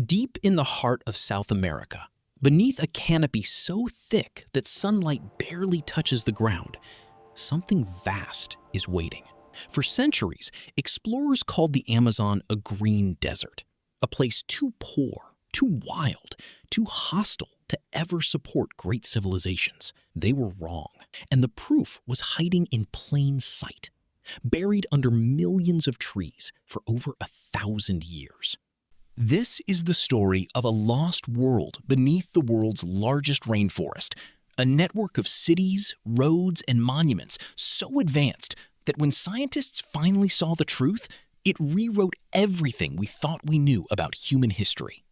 Deep in the heart of South America, beneath a canopy so thick that sunlight barely touches the ground, something vast is waiting. For centuries, explorers called the Amazon a green desert, a place too poor, too wild, too hostile to ever support great civilizations. They were wrong, and the proof was hiding in plain sight, buried under millions of trees for over 1,000 years. This is the story of a lost world beneath the world's largest rainforest, a network of cities, roads, and monuments so advanced that when scientists finally saw the truth, it rewrote everything we thought we knew about human history.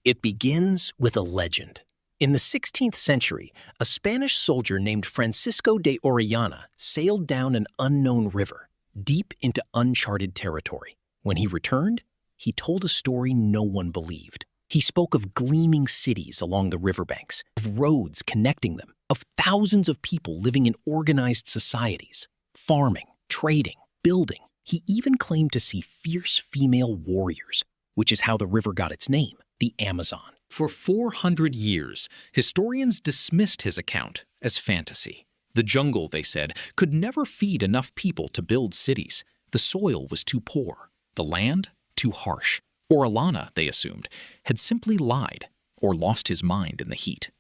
It begins with a legend. In the 16th century, a Spanish soldier named Francisco de Orellana sailed down an unknown river, deep into uncharted territory. When he returned, he told a story no one believed. He spoke of gleaming cities along the riverbanks, of roads connecting them, of thousands of people living in organized societies, farming, trading, building. He even claimed to see fierce female warriors, which is how the river got its name, the Amazon. For 400 years, historians dismissed his account as fantasy. The jungle, they said, could never feed enough people to build cities. The soil was too poor, the land too harsh. Orellana, they assumed, had simply lied or lost his mind in the heat.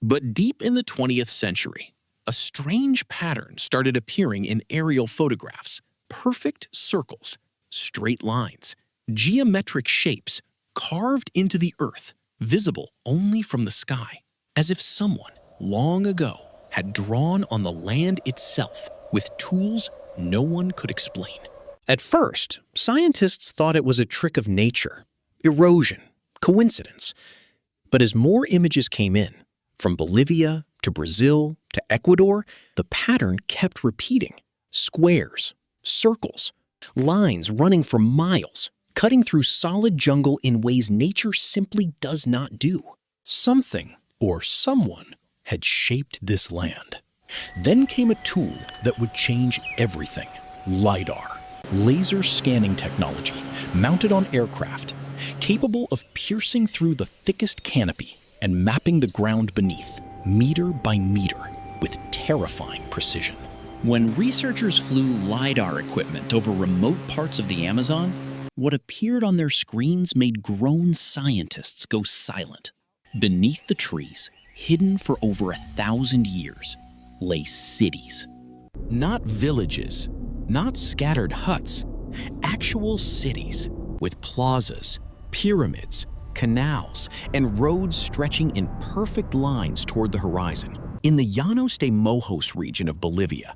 But deep in the 20th century, a strange pattern started appearing in aerial photographs. Perfect circles, straight lines, geometric shapes carved into the earth, visible only from the sky, as if someone long ago had drawn on the land itself with tools no one could explain. At first, scientists thought it was a trick of nature, erosion, coincidence. But as more images came in, from Bolivia to Brazil to Ecuador, the pattern kept repeating. Squares, circles, lines running for miles, cutting through solid jungle in ways nature simply does not do. Something or someone had shaped this land. Then came a tool that would change everything: LiDAR. Laser scanning technology mounted on aircraft, capable of piercing through the thickest canopy and mapping the ground beneath, meter by meter, with terrifying precision. When researchers flew LiDAR equipment over remote parts of the Amazon, what appeared on their screens made grown scientists go silent. Beneath the trees, hidden for over 1,000 years, lay cities. Not villages, not scattered huts, actual cities with plazas, pyramids, canals, and roads stretching in perfect lines toward the horizon. In the Llanos de Mojos region of Bolivia,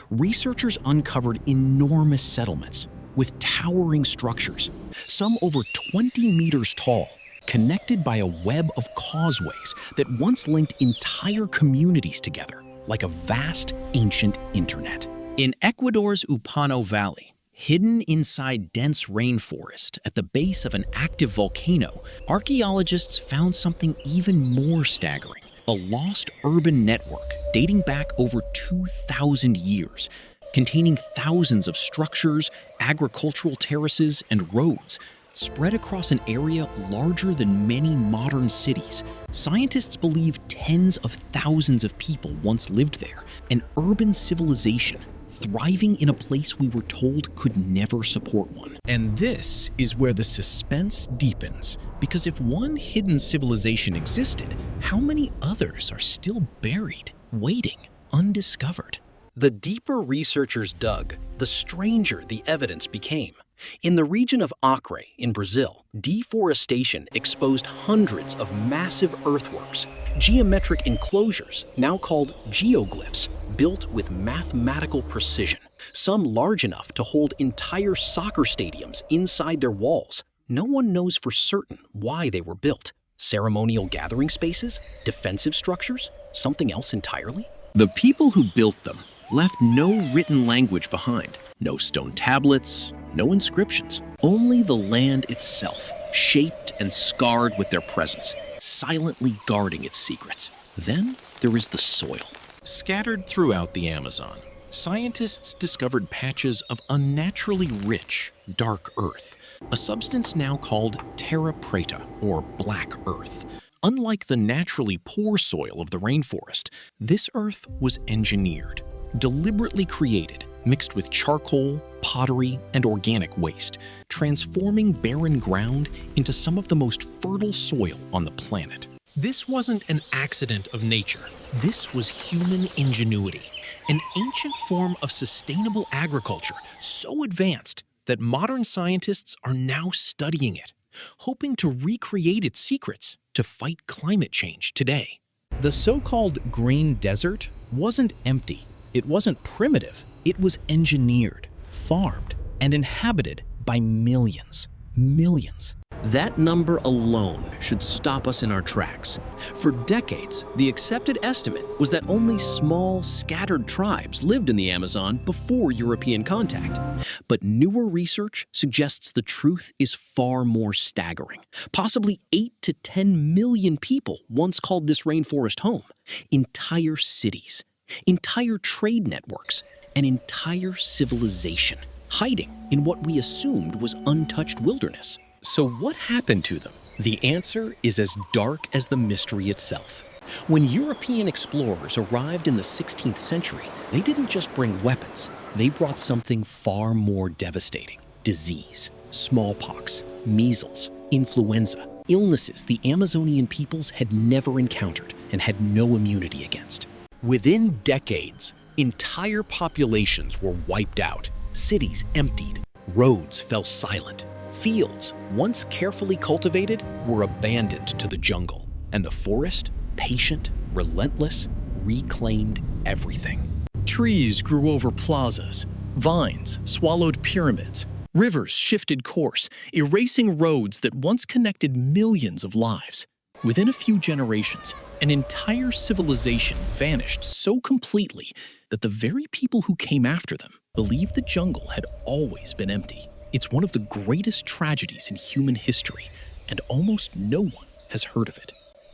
researchers uncovered enormous settlements with towering structures, some over 20 meters tall, connected by a web of causeways that once linked entire communities together like a vast ancient internet. In Ecuador's Upano Valley, hidden inside dense rainforest at the base of an active volcano, archaeologists found something even more staggering: a lost urban network dating back over 2,000 years, containing thousands of structures, agricultural terraces, and roads spread across an area larger than many modern cities. Scientists believe tens of thousands of people once lived there, an urban civilization thriving in a place we were told could never support one. And this is where the suspense deepens, because if one hidden civilization existed, how many others are still buried, waiting, undiscovered? The deeper researchers dug, the stranger the evidence became. In the region of Acre in Brazil, deforestation exposed hundreds of massive earthworks, geometric enclosures, now called geoglyphs, built with mathematical precision, some large enough to hold entire soccer stadiums inside their walls. No one knows for certain why they were built. Ceremonial gathering spaces? Defensive structures? Something else entirely? The people who built them left no written language behind. No stone tablets, no inscriptions. Only the land itself, shaped and scarred with their presence, silently guarding its secrets. Then there is the soil. Scattered throughout the Amazon, scientists discovered patches of unnaturally rich, dark earth, a substance now called Terra Preta, or black earth. Unlike the naturally poor soil of the rainforest, this earth was engineered, deliberately created, mixed with charcoal, pottery, and organic waste, transforming barren ground into some of the most fertile soil on the planet. This wasn't an accident of nature. This was human ingenuity, an ancient form of sustainable agriculture so advanced that modern scientists are now studying it, hoping to recreate its secrets to fight climate change today. The so-called green desert wasn't empty. It wasn't primitive. It was engineered, farmed, and inhabited by millions. Millions. That number alone should stop us in our tracks. For decades, the accepted estimate was that only small, scattered tribes lived in the Amazon before European contact. But newer research suggests the truth is far more staggering. Possibly 8 to 10 million people once called this rainforest home. Entire cities, entire trade networks, an entire civilization, hiding in what we assumed was untouched wilderness. So what happened to them? The answer is as dark as the mystery itself. When European explorers arrived in the 16th century, they didn't just bring weapons. They brought something far more devastating: disease, smallpox, measles, influenza, illnesses the Amazonian peoples had never encountered and had no immunity against. Within decades, entire populations were wiped out, cities emptied, roads fell silent. Fields, once carefully cultivated, were abandoned to the jungle, and the forest, patient, relentless, reclaimed everything. Trees grew over plazas, vines swallowed pyramids, rivers shifted course, erasing roads that once connected millions of lives. Within a few generations, an entire civilization vanished so completely that the very people who came after them believed the jungle had always been empty. It's one of the greatest tragedies in human history, and almost no one has heard of it.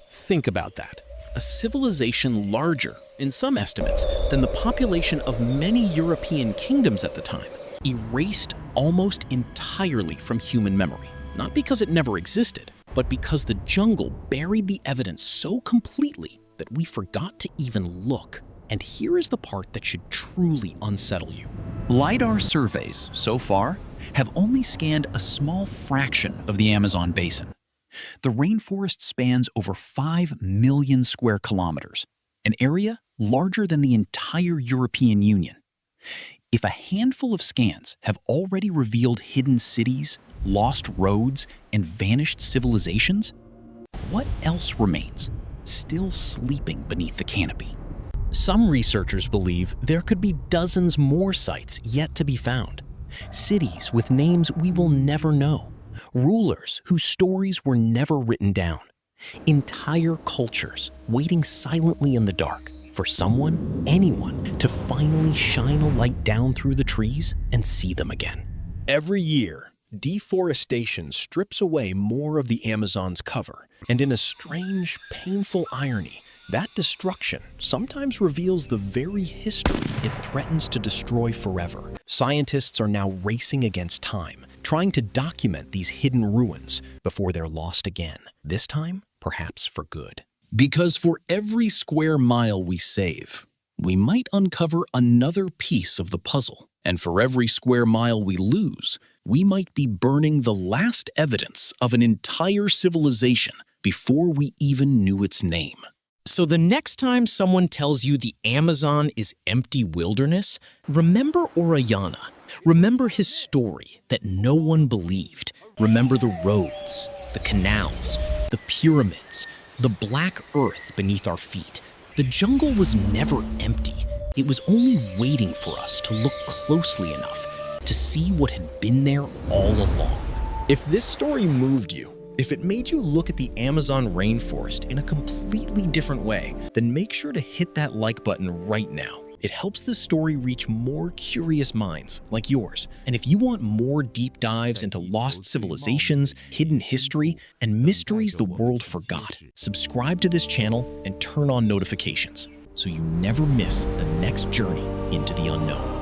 Think about that. A civilization larger, in some estimates, than the population of many European kingdoms at the time, erased almost entirely from human memory. Not because it never existed, but because the jungle buried the evidence so completely that we forgot to even look. And here is the part that should truly unsettle you. LiDAR surveys, so far, have only scanned a small fraction of the Amazon basin. The rainforest spans over 5 million square kilometers, an area larger than the entire European Union. If a handful of scans have already revealed hidden cities, lost roads, and vanished civilizations, what else remains, still sleeping beneath the canopy? Some researchers believe there could be dozens more sites yet to be found. Cities with names we will never know. Rulers whose stories were never written down. Entire cultures waiting silently in the dark for someone, anyone, to finally shine a light down through the trees and see them again. Every year, deforestation strips away more of the Amazon's cover, and in a strange, painful irony, that destruction sometimes reveals the very history it threatens to destroy forever. Scientists are now racing against time, trying to document these hidden ruins before they're lost again, this time perhaps for good. Because for every square mile we save, we might uncover another piece of the puzzle. And for every square mile we lose, we might be burning the last evidence of an entire civilization before we even knew its name. So the next time someone tells you the Amazon is empty wilderness, remember Orellana. Remember his story that no one believed. Remember the roads, the canals, the pyramids, the black earth beneath our feet. The jungle was never empty. It was only waiting for us to look closely enough to see what had been there all along. If this story moved you, if it made you look at the Amazon rainforest in a completely different way, then make sure to hit that like button right now. It helps this story reach more curious minds like yours. And if you want more deep dives into lost civilizations, hidden history, and mysteries the world forgot, subscribe to this channel and turn on notifications. so you never miss the next journey into the unknown.